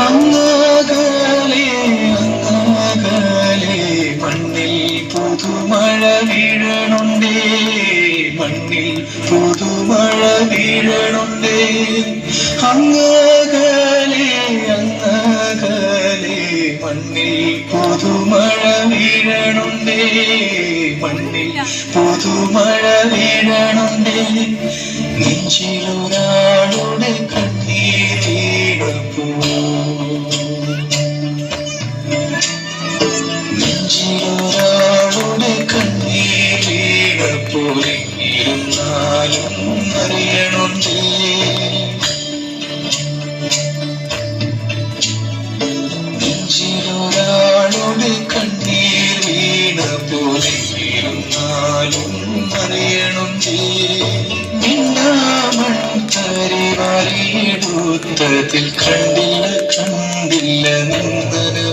അങ്ങകലെ അങ്ങകലെ മണ്ണിൽ പുതുമഴ വീഴണുണ്ടേ, മണ്ണിൽ പുതുമഴ വീഴണുണ്ടേ. അങ്ങകലെ അങ്ങകലെ മണ്ണിൽ പുതുമഴ വീഴണുണ്ടേ, മണ്ണിൽ പുതുമഴ വീഴണുണ്ടേ. നെഞ്ചിലൊരാളുടെ കണ്ണീർ വീണപ്പോ, നെഞ്ചിലൊരാളുടെ കണ്ണീർ വീണപ്പോൾ ഇരുന്നാലും അറിയണുണ്ടേ. നെഞ്ചിലൊരാളുടെ കണ്ണീർ വീണപ്പോൾ ഇരുന്നാലും അറിയണുണ്ടേ. ിൽ കണ്ടില്ല കണ്ടില്ല നിന്നത്